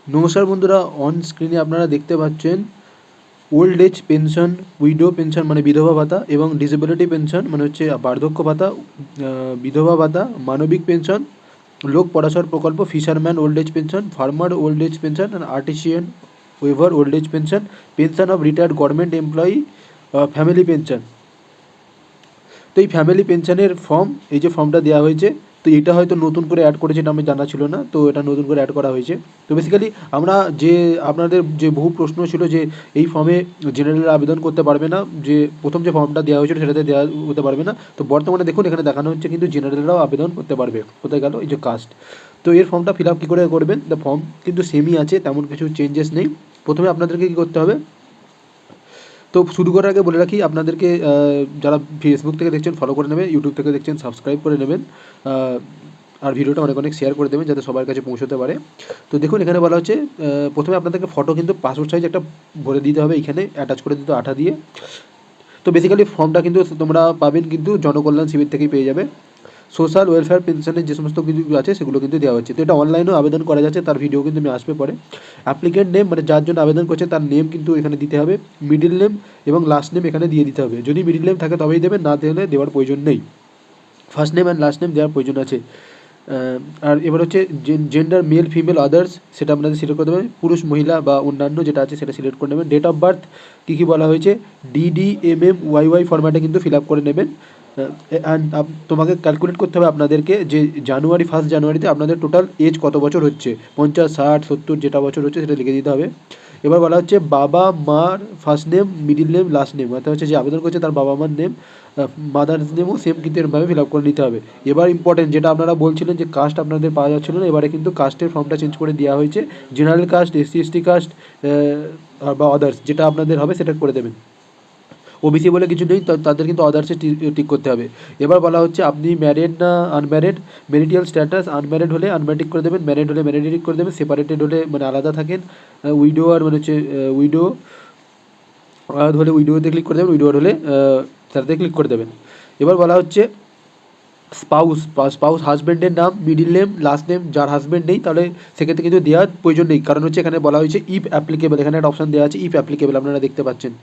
নমস্কার বন্ধুরা, অন স্ক্রিনে আপনারা দেখতে পাচ্ছেন old age pension, widow pension মানে বিধবা ভাতা এবং ডিসেবিলিটি পেনশন মানে হচ্ছে বার্ধক্য ভাতা, বিধবা ভাতা, মানবিক পেনশন, লোক পরাশর প্রকল্প, fisherman old age pension, farmer old age pension and artisan weaver old age pension, pension of retired government employee, family pension. তো এই ফ্যামিলি পেনশনের ফর্ম, এই যে ফর্মটা দেওয়া হয়েছে, তো এটা হয়তো নতুন করে অ্যাড করেছে, এটা আমি জানা ছিল না, তো এটা নতুন করে অ্যাড করা হয়েছে। তো বেসিক্যালি আমরা যে আপনাদের যে বহু প্রশ্ন ছিল যে এই ফর্মে জেনারেল আবেদন করতে পারবে না, যে প্রথম যে ফর্মটা দেওয়া হয়েছিল সেটাতে দেওয়া হতে পারবে না, তো বর্তমানে দেখুন এখানে দেখানো হচ্ছে কিন্তু জেনারেলরাও আবেদন করতে পারবে। কোথায় গেল এই যে কাস্ট। তো এর ফর্মটা ফিল আপ কী করে করবেন, দ্য ফর্ম কিন্তু সেমই আছে, তেমন কিছু চেঞ্জেস নেই। প্রথমে আপনাদেরকে কী করতে হবে, তো শুরু করার আগে বলে রাখি আপনাদেরকে, যারা ফেসবুক থেকে দেখছেন ফলো করে নেবেন, ইউটিউব থেকে দেখছেন সাবস্ক্রাইব করে নেবেন, আর ভিডিওটা অনেক অনেক শেয়ার করে দেবেন যাতে সবার কাছে পৌঁছতে পারে। তো দেখুন এখানে বলা হচ্ছে, প্রথমে আপনাদেরকে ফটো কিন্তু পাসপোর্ট সাইজ একটা ভরে দিতে হবে, এখানে অ্যাটাচ করে দিতে আঠা দিয়ে। তো বেসিক্যালি ফর্মটা কিন্তু তোমরা পাবেন কিন্তু জনকল্যাণ শিবির থেকেই পেয়ে যাবে। সোশ্যাল ওয়েলফেয়ার পেনশনের যে সমস্ত কিছু আছে সেগুলো কিন্তু দেওয়া হচ্ছে। তো এটা অনলাইনেও আবেদন করা যাচ্ছে, তার ভিডিও কিন্তু আমি আসবে পরে। অ্যাপ্লিকেন্ট নেম মানে যার জন্য আবেদন করছে তার নেম কিন্তু এখানে দিতে হবে, মিডিল নেম এবং লাস্ট নেম এখানে দিয়ে দিতে হবে। যদি মিডিল নেম থাকে তবেই দেবেন, না দিলে দেওয়ার প্রয়োজন নেই। First name and last name দেওয়ার প্রয়োজন আছে। আর এবার হচ্ছে জেন্ডার মেল ফিমেল আদার্স, সেটা আপনাদের সিলেক্ট করে দেবেন। পুরুষ মহিলা বা অন্যান্য যেটা আছে সেটা সিলেক্ট করে নেবেন। ডেট অফ বার্থ কী কী বলা হয়েছে, DDMMYY ফরম্যাটে কিন্তু ফিল আপ করে নেবেন। অ্যান্ড তোমাকে ক্যালকুলেট করতে হবে আপনাদেরকে যে ফার্স্ট জানুয়ারিতে আপনাদের টোটাল এজ কত বছর হচ্ছে, 50, 60, 70 যেটা বছর হচ্ছে সেটা লিখে দিতে হবে। এবার বলা হচ্ছে বাবা মার first name, middle name, last name, অর্থাৎ হচ্ছে যে আবেদন করছে তার বাবা মার নেম, মাদার্স নেমও সেম কিন্তু এরভাবে ফিল আপ করে নিতে হবে। এবার ইম্পর্টেন্ট যেটা আপনারা বলছিলেন যে কাস্ট আপনাদের পাওয়া যাচ্ছিল না, এবারে কিন্তু কাস্টের ফর্মটা চেঞ্জ করে দেওয়া হয়েছে। General caste, SC ST caste বা আদার্স যেটা আপনাদের হবে সেটা করে দেবেন। ওবিসি বলে কিছু নেই, তাদের কিন্তু আদার্সে টিক করতে হবে। এবার বলা হচ্ছে আপনি ম্যারিড না আনম্যারিড, মেরিটিয়াল স্ট্যাটাস, আনম্যারিড হলে আনম্যারিড করে দেবেন, ম্যারিড হলে ম্যারিড করে দেবেন, সেপারেটেড হলে মানে আলাদা থাকেন, উইডো আর মানে হচ্ছে উইডো হলে উইডোতে ক্লিক করে দেবেন, উইডোর হলে তাতে ক্লিক করে দেবেন। এবার বলা হচ্ছে স্পাউস হাজব্যান্ডের নাম, মিডিল নেম, লাস্ট নেম, যার হাজব্যান্ড নেই তাহলে সেক্ষেত্রে কিন্তু দেওয়ার প্রয়োজন নেই, কারণ হচ্ছে এখানে বলা হয়েছে ইফ অ্যাপ্লিকেবল, এখানে একটা অপশান দেওয়া আছে ইফ অ্যাপ্লিকেবল, আপনারা দেখতে পাচ্ছেন।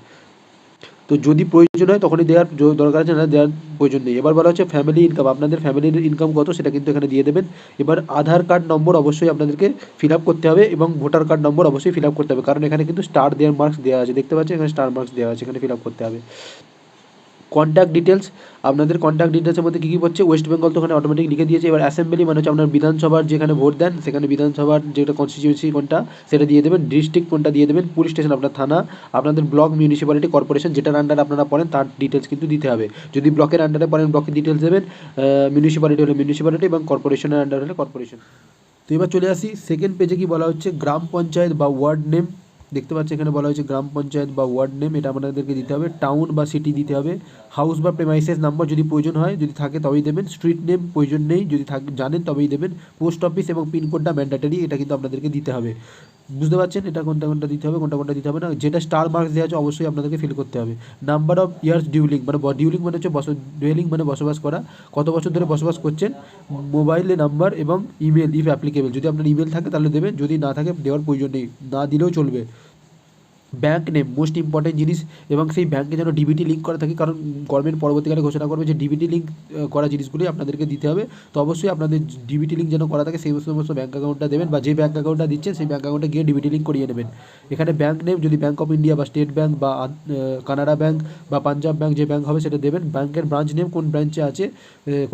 তো যদি প্রয়োজন হয় তখনই দেওয়ার দরকার আছে, না দেওয়ার প্রয়োজন নেই। এবার বলা হচ্ছে ফ্যামিলি ইনকাম, আপনাদের ফ্যামিলির ইনকাম কত সেটা কিন্তু এখানে দিয়ে দেবেন। এবার আধার কার্ড নম্বর অবশ্যই আপনাদেরকে ফিল আপ করতে হবে এবং ভোটার কার্ড নম্বর অবশ্যই ফিল আপ করতে হবে, কারণ এখানে কিন্তু স্টার দেওয়ার মার্কস দেওয়া আছে, দেখতে পাচ্ছেন এখানে স্টার মার্কস দেওয়া আছে, এখানে ফিল আপ করতে হবে। কন্ট্যাক্ট ডিটেলস, আপনাদের কন্ট্যাক্ট ডিটেলসের মধ্যে কী কী হচ্ছে, ওয়েস্ট বেঙ্গল তো ওখানে অটোমেটিক লিখে দিয়েছে। এবার অ্যাসেম্বলি মানে হচ্ছে আপনার বিধানসভার যেখানে ভোট দেন সেখানে বিধানসভার যেটা কনস্টিটিউয়েন্সি কোনটা সেটা দিয়ে দেবেন, ডিস্ট্রিক্ট কোনটা দিয়ে দেবেন, পুলিশ স্টেশন আপনার থানা, আপনাদের ব্লক, মিউনিসিপ্যালিটি, কর্পোরেশন যেটার আন্ডারে আপনারা পড়েন তার ডিটেলস কিন্তু দিতে হবে। যদি ব্লকের আন্ডারে পড়েন ব্লকের ডিটেলস দেবেন, মিউনিসিপ্যালিটি হলে মিউনিসিপ্যালিটি এবং কর্পোরেশনের আন্ডারে হলে কর্পোরেশন। তো এবার চলে আসি সেকেন্ড পেজে, কি বলা হচ্ছে গ্রাম পঞ্চায়েত বা ওয়ার্ড নেম, দেখতে পাচ্ছি এখানে বলা হয়েছে গ্রাম পঞ্চায়েত বা ওয়ার্ড নেম, এটা আপনাদেরকে দিতে হবে। টাউন বা সিটি দিতে হবে। হাউস বা প্রেমাইসেস নাম্বার যদি প্রয়োজন হয়, যদি থাকে তবেই দেবেন। স্ট্রিট নেম প্রয়োজন নেই, যদি জানেন তবেই দেবেন। পোস্ট অফিস এবং পিনকোডটা ম্যান্ডেটারি, এটা কিন্তু আপনাদেরকে দিতে হবে। বুঝতে পারছেন এটা কোনটা কোনটা দিতে হবে, কোনটা কোনটা দিতে হবে না। যেটা স্টার মার্কস দেওয়া আছে অবশ্যই আপনাদেরকে ফিল করতে হবে। নাম্বার অফ ইয়ার্স ডিউলিং মানে ডিউলিং মানে হচ্ছে ডুয়েলিং মানে বসবাস করা, কত বছর ধরে বসবাস করছেন। মোবাইলে নাম্বার এবং ইমেল ইফ অ্যাপ্লিকেবল, যদি আপনার ইমেল থাকে তাহলে দেবেন, যদি না থাকে দেওয়ার প্রয়োজন নেই, না দিলেও চলবে। ব্যাঙ্ক নেম মোস্ট ইম্পর্টেন্ট জিনিস, এবং সেই ব্যাঙ্কে যেন ডিবিটি লিঙ্ক করা থাকে, কারণ গভর্নমেন্ট পরবর্তীকালে ঘোষণা করবে যে ডিবিটি লিঙ্ক করা জিনিসগুলি আপনাদেরকে দিতে হবে। তো অবশ্যই আপনাদের ডিবিটি লিঙ্ক যেন করা থাকে সেই সমস্ত ব্যাঙ্ক অ্যাকাউন্টটা দেবেন, বা যে ব্যাঙ্ক অ্যাকাউন্টটা দিচ্ছেন সেই ব্যাঙ্ক অ্যাকাউন্টে গিয়ে ডিবিটি লিঙ্ক করিয়ে নেবেন। এখানে ব্যাঙ্ক নেম যদি ব্যাঙ্ক অফ ইন্ডিয়া বা স্টেট ব্যাঙ্ক বা কানাড়া ব্যাঙ্ক বা পাঞ্জাব ব্যাঙ্ক যে ব্যাঙ্ক হবে সেটা দেবেন। ব্যাঙ্কের ব্রাঞ্চ নেম কোন ব্রাঞ্চে আছে,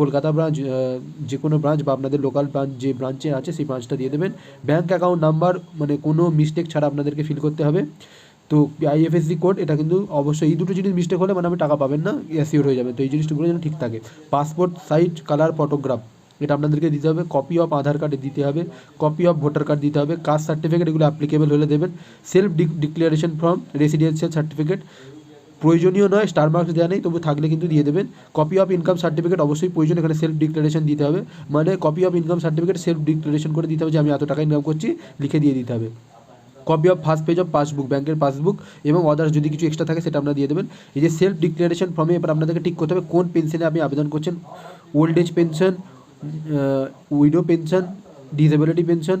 কলকাতা ব্রাঞ্চ, যে কোনো ব্রাঞ্চ বা আপনাদের লোকাল ব্রাঞ্চ যে ব্রাঞ্চে আছে সেই ব্রাঞ্চটা দিয়ে দেবেন। ব্যাঙ্ক অ্যাকাউন্ট নাম্বার মানে কোনো মিস্টেক ছাড়া আপনাদেরকে ফিল করতে হবে। তো IFSC কোড, এটা কিন্তু অবশ্যই এই দুটো জিনিস মিস্টেক হলে মানে আপনি টাকা পাবেন না, অ্যাসিওর হয়ে যাবে। তো এই জিনিসগুলো যেন ঠিক থাকে। পাসপোর্ট সাইজ কালার ফটোগ্রাফ, এটা আপনাদেরকে দিতে হবে। কপি অফ আধার কার্ড দিতে হবে, কপি অফ ভোটার কার্ড দিতে হবে। কাস্ট সার্টিফিকেট এগুলো অ্যাপ্লিকেবল হলে দেবেন। Self declaration form, residential certificate প্রয়োজনীয় নয়, স্টার মার্কস দেওয়া নেই, তবু থাকলে কিন্তু দিয়ে দেবেন। কপি অফ ইনকাম সার্টিফিকেট অবশ্যই প্রয়োজন, এখানে সেলফ ডিক্লারেশন দিতে হবে, মানে copy of income certificate self declaration করে দিতে হবে যে আমি এত টাকা ইনকাম করছি, লিখে দিয়ে দিতে হবে। Copy of first page of passbook, ব্যাঙ্কের পাসবুক এবং আদার্স যদি কিছু এক্সট্রা থাকে সেটা আপনারা দিয়ে দেবেন। এই যে সেলফ ডিক্লারেশন ফর্মে এবার আপনাদেরকে ঠিক করতে হবে কোন পেনশনে আপনি আবেদন করছেন, old age pension, widow pension, disability pension,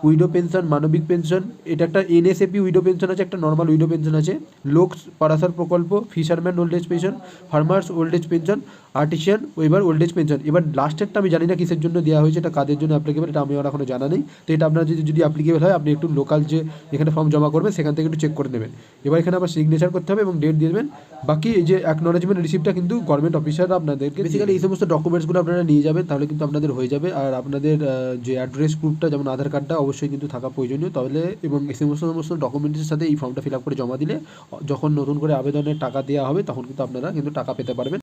widow pension, মানবিক পেনশন, এটা একটা এনএসএপি উইডো পেনশন আছে, একটা নর্মাল উইডো পেনশন আছে, লোক পারাসার প্রকল্প, fisherman old age pension, farmers old age pension, artisan এবার ওল্ড এজ পেনশন। এবার লাস্টেরটা আমি জানি না কিসের জন্য দেওয়া হয়েছে, এটা কাদের জন্য অ্যাপ্লিকেবল এটা আমি আর এখনো জানা নেই। তো এটা আপনার যদি অ্যাপ্লিকেবল হয় আপনি একটু লোকাল যে এখানে ফর্ম জমা করবেন সেখান থেকে একটু চেক করে নেবেন। এবার এখানে আবার সিগনেচার করতে হবে এবং ডেট দিয়ে দেবেন। বাকি এই যে অ্যাকনোলেজমেন্ট রিসিপ্টটা কিন্তু গভর্নমেন্ট অফিসাররা আপনাদেরকে, বেসিক্যালি এই সমস্ত ডকুমেন্টসগুলো আপনারা নিয়ে যাবেন, তাহলে কিন্তু আপনাদের হয়ে যাবে। আর আপনাদের যে অ্যাড্রেস প্রুফটা যেমন আধার কার্ডটা অবশ্যই কিন্তু থাকা প্রয়োজনীয়, তাহলে এবং এই সমস্ত ডকুমেন্টসের সাথে এই ফর্মটা ফিল আপ করে জমা দিলে যখন নতুন করে আবেদনের টাকা দেওয়া হবে তখন কিন্তু আপনারা কিন্তু টাকা পেতে পারবেন।